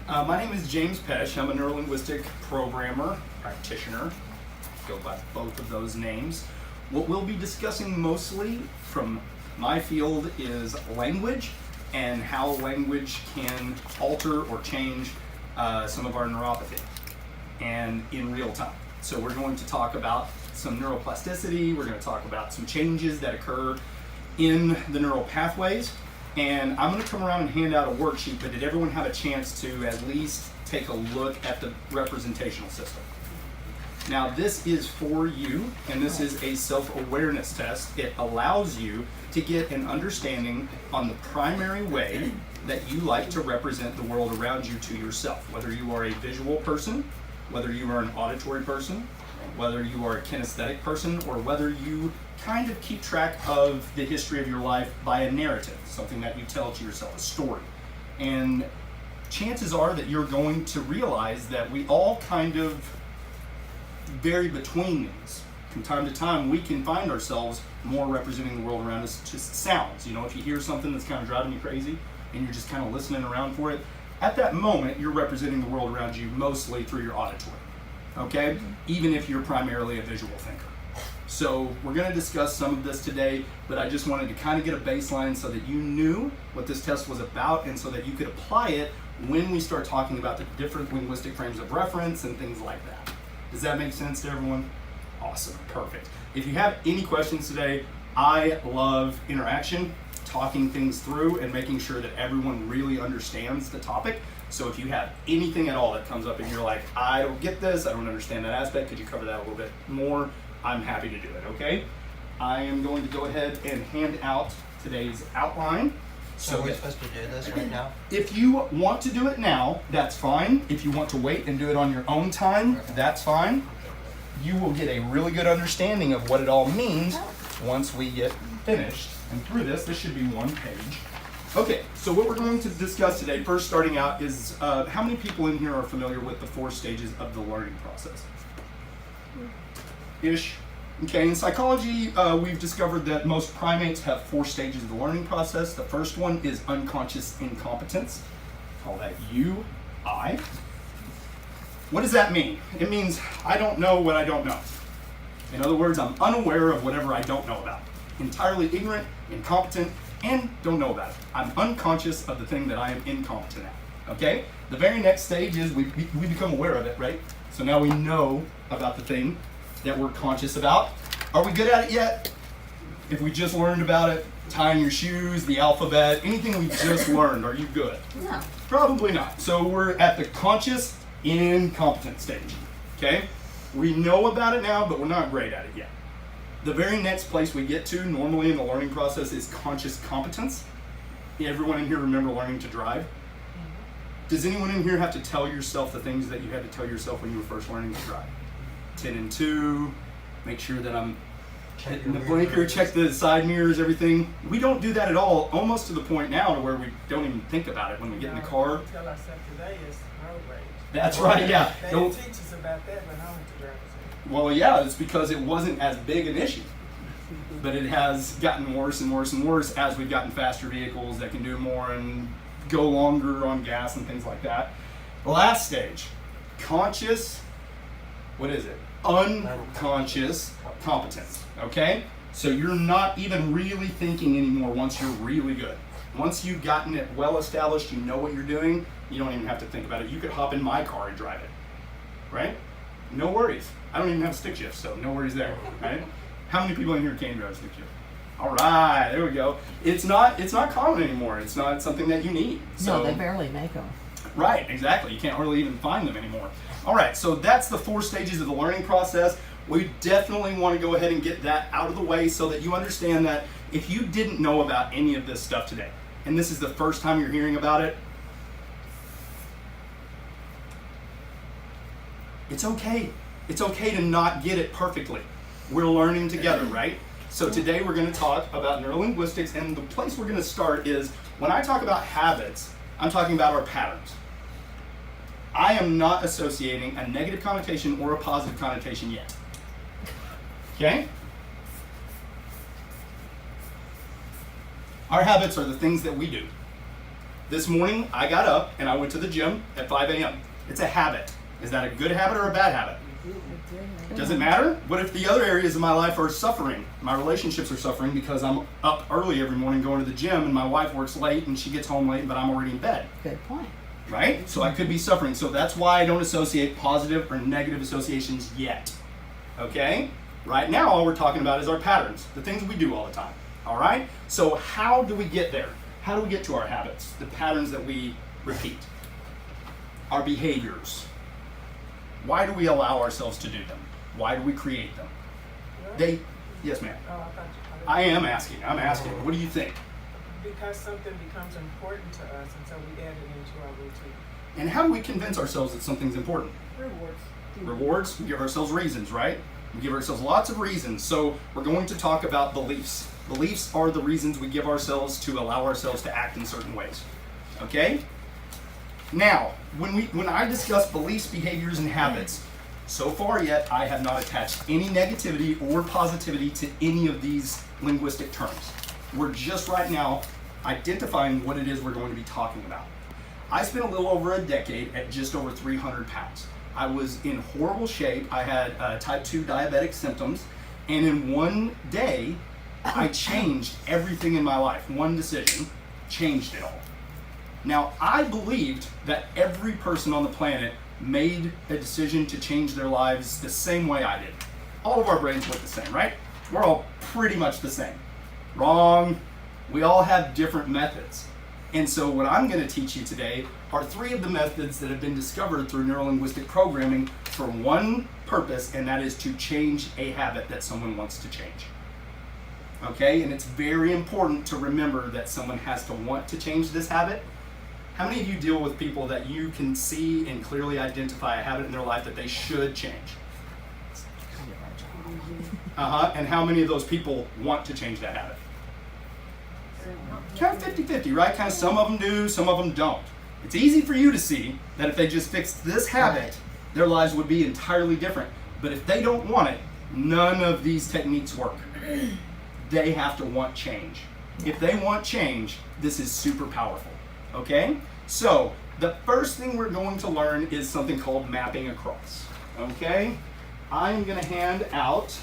My name is James Pesch. I'm a neurolinguistic programmer, practitioner, go by both of those names. What we'll be discussing mostly from my field is language and how language can alter or change some of our neuropathy and in real time. So we're going to talk about some neuroplasticity, we're going to talk about some changes that occur in the neural pathways, and I'm going to come around and hand out a worksheet, but did everyone have a chance to at least take a look at the representational system? Now this is for you, and this is a self-awareness test. It allows you to get an understanding on the primary way that you like to represent the world around you to yourself, whether you are a visual person, whether you are an auditory person, whether you are a kinesthetic person, or whether you kind of keep track of the history of your life by a narrative, something that you tell to yourself, a story. And chances are that you're going to realize that we all kind of vary between these. From time to time, we can find ourselves more representing the world around us, just sounds. You know, if you hear something that's kind of driving you crazy and you're just kind of listening around for it, at that moment, you're representing the world around you mostly through your auditory, okay? Even if you're primarily a visual thinker. So we're gonna discuss some of this today, but I just wanted to kind of get a baseline so that you knew what this test was about and so that you could apply it when we start talking about the different linguistic frames of reference and things like that. Does that make sense to everyone? Awesome, perfect. If you have any questions today, I love interaction, talking things through and making sure that everyone really understands the topic. So if you have anything at all that comes up and you're like, I don't get this, I don't understand that aspect, could you cover that a little bit more? I'm happy to do it, okay? I am going to go ahead and hand out today's outline. So we're supposed to do this right now? If you want to do it now, that's fine. If you want to wait and do it on your own time, that's fine. You will get a really good understanding of what it all means once we get finished. And through this, this should be one page. Okay, so what we're going to discuss today, first starting out, is how many people in here are familiar with the 4 stages of the learning process? Ish. Okay, in psychology, we've discovered that most primates have 4 stages of the learning process. The first one is unconscious incompetence. Call that UI. What does that mean? It means I don't know what I don't know. In other words, I'm unaware of whatever I don't know about. Entirely ignorant, incompetent, and don't know about it. I'm unconscious of the thing that I am incompetent at. Okay? The very next stage is we become aware of it, right? So now we know about the thing that we're conscious about. Are we good at it yet? If we just learned about it, tying your shoes, the alphabet, anything we just learned, are you good? No. Probably not. So we're at the conscious incompetent stage, okay? We know about it now, but we're not great at it yet. The very next place we get to normally in the learning process is conscious competence. Everyone in here remember learning to drive? Does anyone in here have to tell yourself the things that you had to tell yourself when you were first learning to drive? 10 and 2, make sure that I'm hitting the blinker, check the side mirrors, everything. We don't do that at all, almost to the point now to where we don't even think about it when we get in the car. Tell ourselves today is road rage. That's right, yeah. They Don't didn't teach us about that when I went to driver's ed. Well, yeah, it's because it wasn't as big an issue. But it has gotten worse and worse and worse as we've gotten faster vehicles that can do more and go longer on gas and things like that. The last stage, conscious, what is it? Unconscious competence, okay? So you're not even really thinking anymore once you're really good. Once you've gotten it well established, you know what you're doing, you don't even have to think about it. You could hop in my car and drive it, right? No worries. I don't even have stick shift, so no worries there, right? How many people in here can drive stick shift? All right, there we go. It's not common anymore. It's not something that you need. So, No, they barely make them. right, exactly. You can't hardly even find them anymore. All right, so that's the 4 stages of the learning process. We definitely want to go ahead and get that out of the way so that you understand that if you didn't know about any of this stuff today, and this is the first time you're hearing about it, it's okay. It's okay to not get it perfectly. We're learning together, right? So today we're going to talk about neurolinguistics, and the place we're going to start is when I talk about habits, I'm talking about our patterns. I am not associating a negative connotation or a positive connotation yet. Okay? Our habits are the things that we do. This morning, I got up and I went to the gym at 5 a.m. It's a habit. Is that a good habit or a bad habit? Does it matter? What if the other areas of my life are suffering? My relationships are suffering because I'm up early every morning going to the gym and my wife works late and she gets home late, but I'm already in bed. Good point. Right? So I could be suffering. So that's why I don't associate positive or negative associations yet. Okay? Right now, all we're talking about is our patterns, the things we do all the time. All right? So how do we get there? How do we get to our habits, the patterns that we repeat? Our behaviors. Why do we allow ourselves to do them? Why do we create them? Yes, ma'am. Oh, I thought I am asking. I'm asking. What do you think? because something becomes important to us, and so we add it into our routine. And how do we convince ourselves that something's important? Rewards. Rewards. We give ourselves reasons, right? We give ourselves lots of reasons. So we're going to talk about beliefs. Beliefs are the reasons we give ourselves to allow ourselves to act in certain ways. Okay? Now, when I discuss beliefs, behaviors, and habits, so far yet I have not attached any negativity or positivity to any of these linguistic terms. We're just right now identifying what it is we're going to be talking about. I spent a little over a decade at just over 300 pounds. I was in horrible shape. I had type 2 diabetic symptoms, and in one day, I changed everything in my life. One decision changed it all. Now, I believed that every person on the planet made a decision to change their lives the same way I did. All of our brains work the same, right? We're all pretty much the same. Wrong. We all have different methods. And so what I'm going to teach you today are 3 of the methods that have been discovered through neurolinguistic programming for one purpose, and that is to change a habit that someone wants to change. Okay? And it's very important to remember that someone has to want to change this habit. How many of you deal with people that you can see and clearly identify a habit in their life that they should change? And how many of those people want to change that habit? Kind of 50-50, right? Kind of some of them do, some of them don't. It's easy for you to see that if they just fixed this habit, their lives would be entirely different. But if they don't want it, none of these techniques work. They have to want change. If they want change, this is super powerful. Okay? So, the first thing we're going to learn is something called mapping across. Okay? I'm going to hand out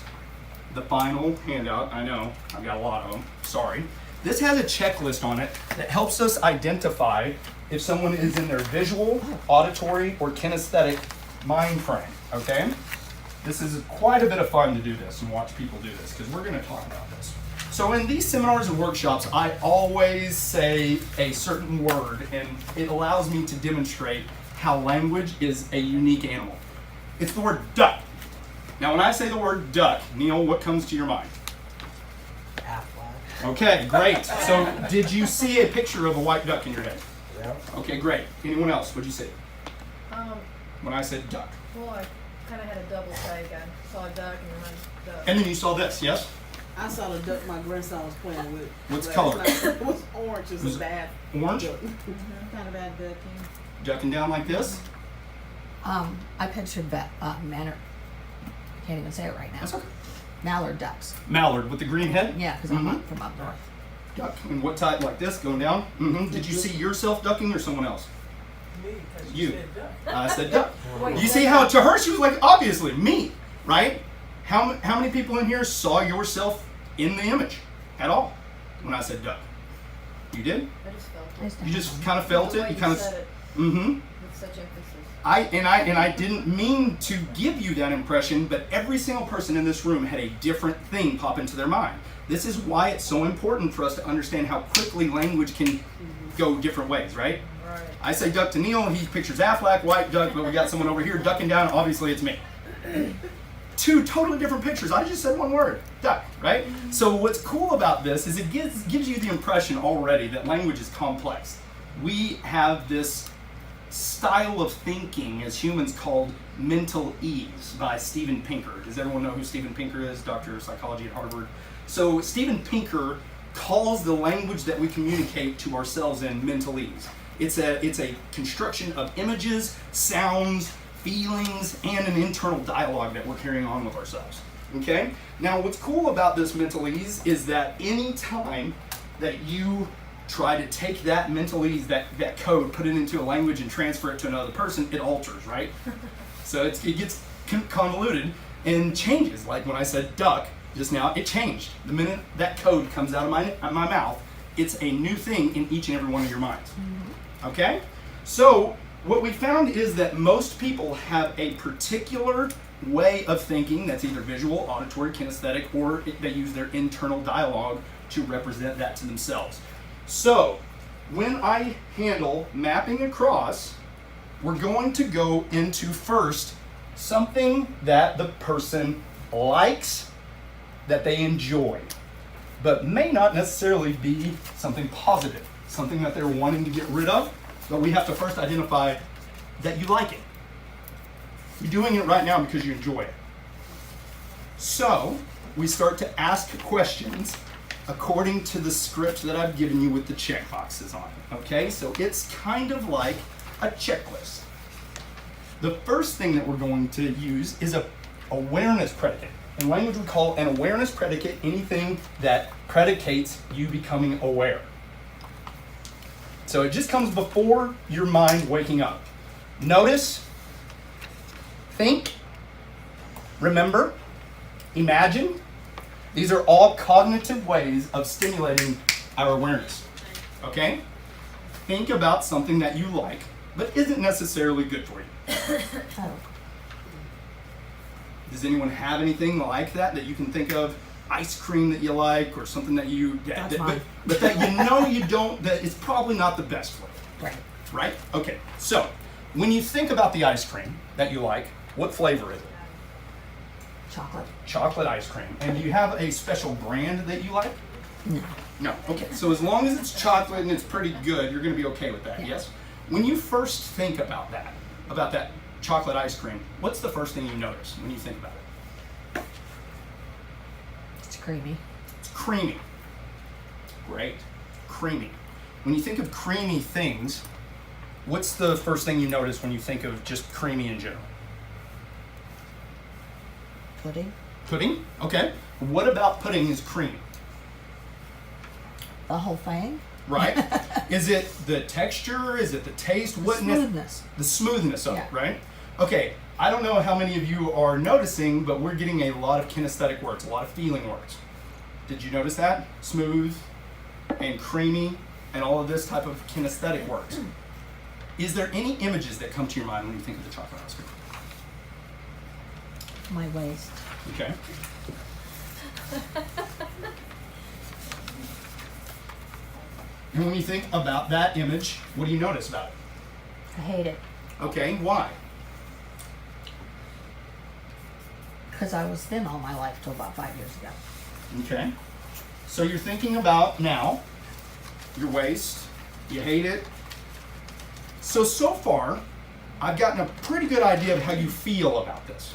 the final handout. I know, I've got a lot of them. Sorry. This has a checklist on it that helps us identify if someone is in their visual, auditory, or kinesthetic mind frame. Okay? This is quite a bit of fun to do this and watch people do this because we're going to talk about this. So in these seminars and workshops, I always say a certain word, and it allows me to demonstrate how language is a unique animal. It's the word duck. Now when I say the word duck, Kneale, what comes to your mind? Affleck. Okay, great. So did you see a picture of a white duck in your head? Yeah. Okay, great. Anyone else? What'd you see when I said duck? Well, I kind of had a double take. I saw a duck and then a duck. And then you saw this, yes? I saw the duck my grandson was playing with. What's last color? night. It was orange. It Was was it bad. Orange? duck. Kind of bad ducking. Ducking down like this? I pictured Mallard. I can't even say it right now. That's okay. Mallard ducks. Mallard with the green head? Yeah, because I'm up from up north. Duck. And what type? Like this, going down? Mm-hmm. Did you see yourself ducking or someone else? Me, because You. you said duck. I said duck. Wait, You see how to her she was like, obviously, me, right? How many people in here saw yourself in the image at all when I said duck? You did? I just felt it. You just kind of felt The it? way You kind of, said it mm-hmm. with such emphasis. I didn't mean to give you that impression, but every single person in this room had a different thing pop into their mind. This is why it's so important for us to understand how quickly language can go different ways, right? Right. I say duck to Kneale, he pictures Affleck, white duck, but we got someone over here ducking down, obviously it's me. 2 totally different pictures. I just said one word, duck, right? So what's cool about this is it gives you the impression already that language is complex. We have this style of thinking as humans called mental ease by Steven Pinker. Does everyone know who Steven Pinker is? Doctor of psychology at Harvard. So Steven Pinker calls the language that we communicate to ourselves in mental ease. It's a construction of images, sounds, feelings, and an internal dialogue that we're carrying on with ourselves. Okay? Now what's cool about this mental ease is that any time that you try to take that mentally, that code, put it into a language and transfer it to another person, it alters, right? So it gets convoluted and changes. Like when I said duck just now, it changed. The minute that code comes out of my mouth, it's a new thing in each and every one of your minds. Okay? So what we found is that most people have a particular way of thinking that's either visual, auditory, kinesthetic, or they use their internal dialogue to represent that to themselves. So when I handle mapping across, we're going to go into first something that the person likes, that they enjoy, but may not necessarily be something positive, something that they're wanting to get rid of, but we have to first identify that you like it. You're doing it right now because you enjoy it. So we start to ask questions according to the script that I've given you with the checkboxes on it. Okay, so it's kind of like a checklist. The first thing that we're going to use is a awareness predicate. In language, we call an awareness predicate anything that predicates you becoming aware. So it just comes before your mind waking up. Notice, think, remember, imagine. These are all cognitive ways of stimulating our awareness. Okay? Think about something that you like, but isn't necessarily good for you. Oh, Does anyone have anything like that you can think of? Ice cream that you like, or something that you, That's mine. but that you know you don't, that it's probably not the best for you. right. Right? Okay, so when you think about the ice cream that you like, what flavor is it? Chocolate. Chocolate ice cream. And do you have a special brand that you like? No. No. Okay, so as long as it's chocolate and it's pretty good, you're going to be okay with that, Yeah. yes? When you first think about that chocolate ice cream, what's the first thing you notice when you think about it? It's creamy. It's creamy. Great. Creamy. When you think of creamy things, what's the first thing you notice when you think of just creamy in general? Pudding. Pudding? Okay. What about pudding is creamy? The whole thing. Right? Is it the texture? Is it the taste? The smoothness. The smoothness of it, Yeah. right? Okay. I don't know how many of you are noticing, but we're getting a lot of kinesthetic words, a lot of feeling words. Did you notice that? Smooth and creamy and all of this type of kinesthetic words. Is there any images that come to your mind when you think of the chocolate ice cream? My waist. Okay. And when you think about that image, what do you notice about it? I hate it Okay, why? because I was thin all my life till about 5 years ago. Okay. So you're thinking about now your waist, you hate it. So far, I've gotten a pretty good idea of how you feel about this.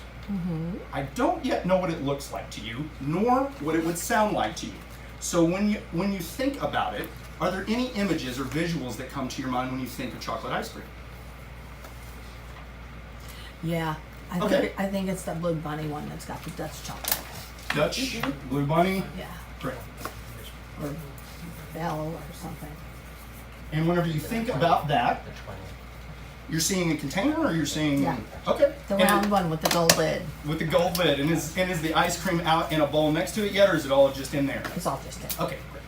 I don't yet know what it looks like to you, nor what it would sound like to you. So when you think about it, are there any images or visuals that come to your mind when you think of chocolate ice cream? Yeah. Okay. I think it's the Blue Bunny one that's got the Dutch chocolate. Dutch, Blue Bunny, Yeah. great. Or Bell or something. And whenever you think about that, Which one? you're seeing a container or you're seeing... Yeah. Okay. The And round one with the gold lid. with the gold lid. And is the ice cream out in a bowl next to it yet, or is it all just in there? It's all just it. Okay, great.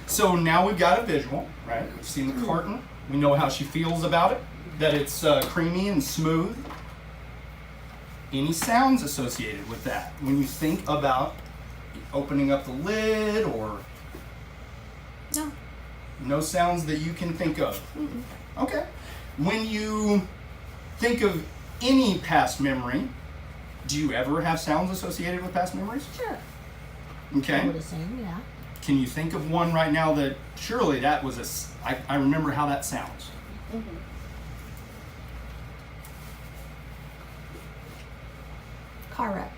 So now we've got a visual, right? We've seen the carton. We know how she feels about it, that it's creamy and smooth. Any sounds associated with that when you think about opening up the lid, or No. no sounds that you can think of? Okay. When you think of any past memory, do you ever have sounds associated with past memories? Sure. I Okay. would have seen, yeah. Can you think of one right now that surely that was I remember how that sounds? Car wreck.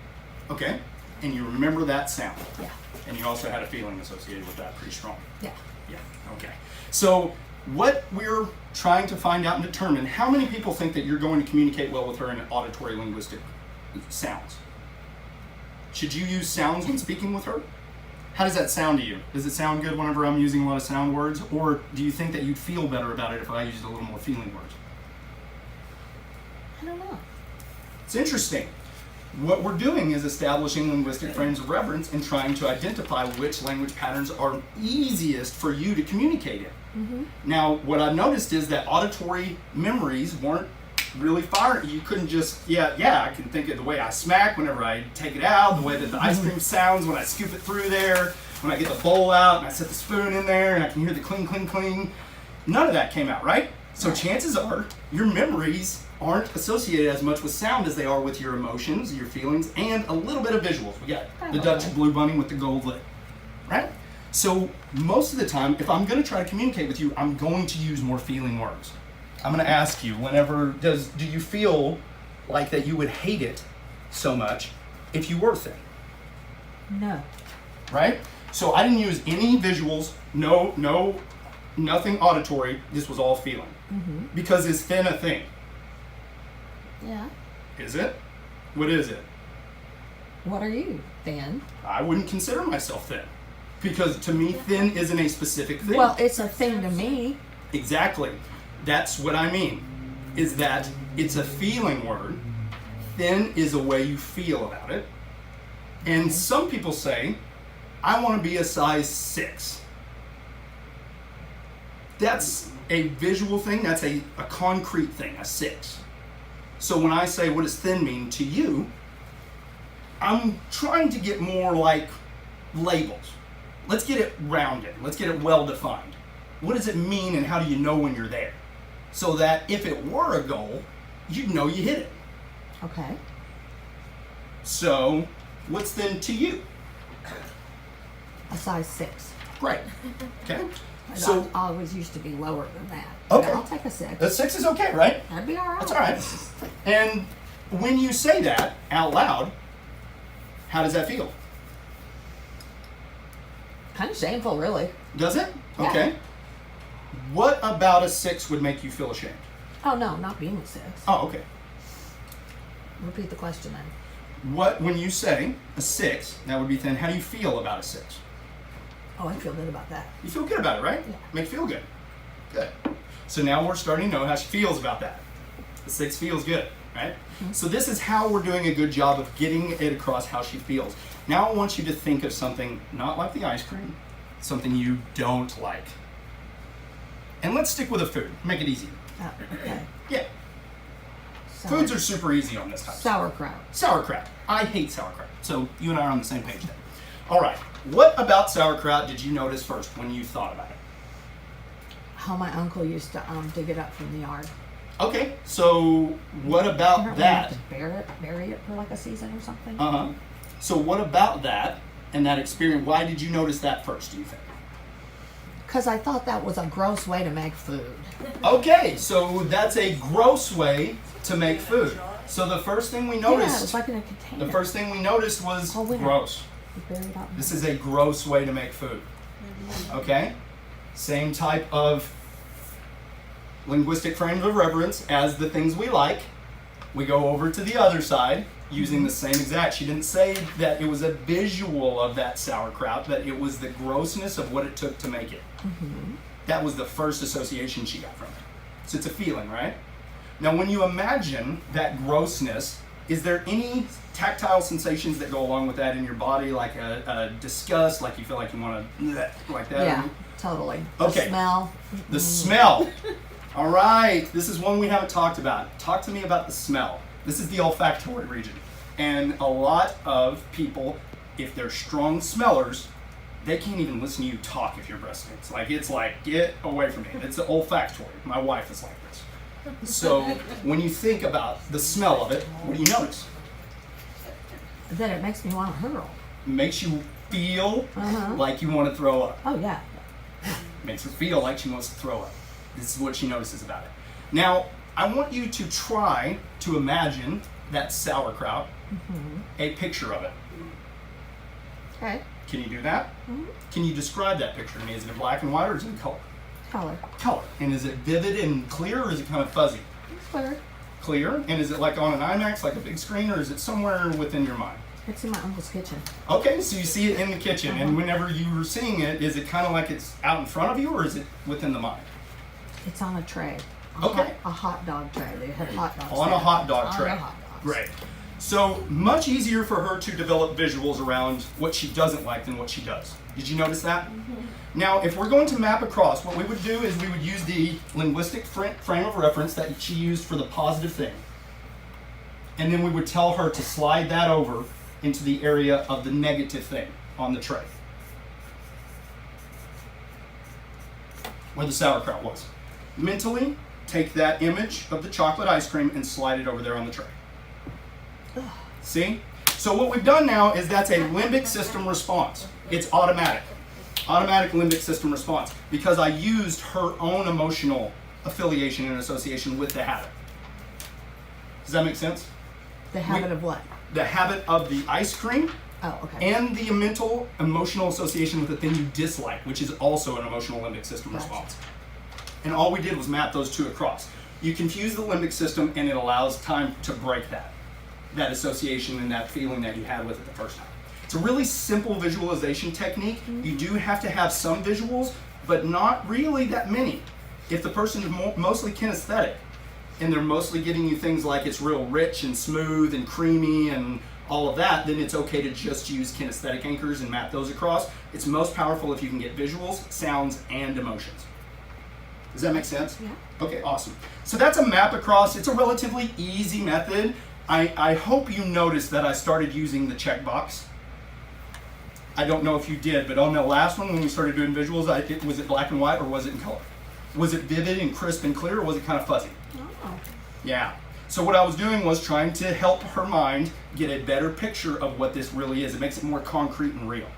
Okay. And you remember that sound. Yeah. And you also had a feeling associated with that pretty strong. Yeah. Yeah. Okay. So what we're trying to find out and determine, how many people think that you're going to communicate well with her in auditory linguistic sounds? Should you use sounds when speaking with her? How does that sound to you? Does it sound good whenever I'm using a lot of sound words? Or do you think that you'd feel better about it if I used a little more feeling words? I don't know. It's interesting. What we're doing is establishing linguistic frames of reference and trying to identify which language patterns are easiest for you to communicate in. Now, what I've noticed is that auditory memories weren't really firing. You couldn't just, I can think of the way I smack whenever I take it out, the way that the ice cream sounds when I scoop it through there, when I get the bowl out and I set the spoon in there and I can hear the cling, cling, cling. None of that came out, right? So chances are your memories aren't associated as much with sound as they are with your emotions, your feelings, and a little bit of visuals. We got the Dutch blue bunny with the gold lid, right? So most of the time, if I'm going to try to communicate with you, I'm going to use more feeling words. I'm going to ask you whenever, do you feel like that you would hate it so much if you were thin, No. right? So I didn't use any visuals, nothing auditory. This was all feeling. Because is thin a thing? Yeah. Is it? What is it? What are you, thin? I wouldn't consider myself thin. Because to me, thin isn't a specific thing. Well, it's a thing to me. Exactly. That's what I mean. Is that it's a feeling word. Thin is a way you feel about it. And some people say, I want to be a size 6. That's a visual thing. That's a concrete thing, a 6. So when I say, what does thin mean to you? I'm trying to get more like labels. Let's get it rounded. Let's get it well defined. What does it mean and how do you know when you're there? So that if it were a goal, you'd know you hit it. Okay. So what's thin to you? A size 6. Great. Okay. So So I always used to be lower than that. Okay. But I'll take a 6. a 6 is okay, right? That'd be all right. That's all right. And when you say that out loud, how does that feel? Kind of shameful, really. Does it? Yeah. Okay. What about a 6 would make you feel ashamed? Oh no, not being a 6. Oh, okay. Repeat the question then. What, when you say a 6, that would be thin, how do you feel about a 6? Oh, I feel good about that. You feel good about it, right? Yeah. Make you feel good. Good. So now we're starting to know how she feels about that. The 6 feels good, right? So this is how we're doing a good job of getting it across how she feels. Now I want you to think of something not like the ice cream, something you don't like. And let's stick with a food. Make it easy. Oh, okay. Yeah. Foods are super easy on this type. Sauerkraut. Sauerkraut. I hate sauerkraut. So you and I are on the same page there. All right. What about sauerkraut did you notice first when you thought about it? How my uncle used to dig it up from the yard. Okay. So what about Apparently you have that? to bury it for like a season or something. Uh-huh. So what about that and that experience? Why did you notice that first, do you think? Because I thought that was a gross way to make food. Okay, so that's a gross way to make food. So the first thing we Yeah, it was noticed, like in a container. the first thing we noticed was Oh, winter. gross. You bury it out in This the- is a gross way to make food. Okay? Same type of linguistic frames of reference as the things we like. We go over to the other side using the same exact. She didn't say that it was a visual of that sauerkraut, but it was the grossness of what it took to make it. That was the first association she got from it. So it's a feeling, right? Now, when you imagine that grossness, is there any tactile sensations that go along with that in your body, like a disgust, like you feel like you want to, like that? Yeah, totally. Okay. The smell. The smell. All right, this is one we haven't talked about. Talk to me about the smell. This is the olfactory region. And a lot of people, if they're strong smellers, they can't even listen to you talk if your breath stinks. It's like, get away from me. It's the olfactory. My wife is like this. So when you think about the smell of it, what do you notice? Then it makes me want to hurl. It makes you feel Uh-huh. like you want to throw up. Oh yeah. Makes her feel like she wants to throw up. This is what she notices about it. Now, I want you to try to imagine that sauerkraut, a picture of it. Okay. Can you do that? Can you describe that picture to me? Is it in black and white or is it in color? Color. Color. And is it vivid and clear or is it kind of fuzzy? It's clear. Clear. And is it like on an IMAX, like a big screen, or is it somewhere within your mind? It's in my uncle's kitchen. Okay, so you see it in the kitchen, and whenever you were seeing it, is it kind of like it's out in front of you, or is it within the mind? It's on a tray. Okay. A hot dog tray. They had hot dogs On there. a hot dog On tray. a hot dogs. Great. So much easier for her to develop visuals around what she doesn't like than what she does. Did you notice that? Now, if we're going to map across, what we would do is we would use the linguistic frame of reference that she used for the positive thing. And then we would tell her to slide that over into the area of the negative thing on the tray, where the sauerkraut was. Mentally, take that image of the chocolate ice cream and slide it over there on the tray. See? So what we've done now is that's a limbic system response. It's automatic. Automatic limbic system response, because I used her own emotional affiliation and association with the habit. Does that make sense? The habit of what? The habit of the ice cream Oh, okay. and the mental emotional association with the thing you dislike, which is also an emotional limbic system Gotcha. response. And all we did was map those two across. You confuse the limbic system and it allows time to break that association and that feeling that you had with it the first time. It's a really simple visualization technique. You do have to have some visuals, but not really that many. If the person is mostly kinesthetic, and they're mostly giving you things like it's real rich and smooth and creamy and all of that, then it's okay to just use kinesthetic anchors and map those across. It's most powerful if you can get visuals, sounds, and emotions. Does that make sense? Yeah. Okay, awesome. So that's a map across. It's a relatively easy method. I hope you noticed that I started using the checkbox. I don't know if you did, but on the last one when we started doing visuals, was it black and white or was it in color? Was it vivid and crisp and clear, or was it kind of fuzzy? Oh. Yeah. So what I was doing was trying to help her mind get a better picture of what this really is. It makes it more concrete and real.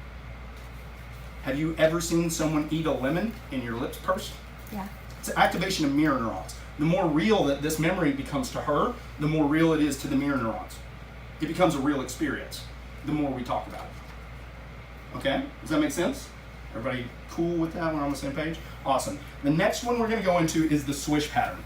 Have you ever seen someone eat a lemon and your lips pursed? Yeah. It's an activation of mirror neurons. The more real that this memory becomes to her, the more real it is to the mirror neurons. It becomes a real experience the more we talk about it. Okay? Does that make sense? Everybody cool with that? We're on the same page? Awesome. The next one we're going to go into is the swish pattern.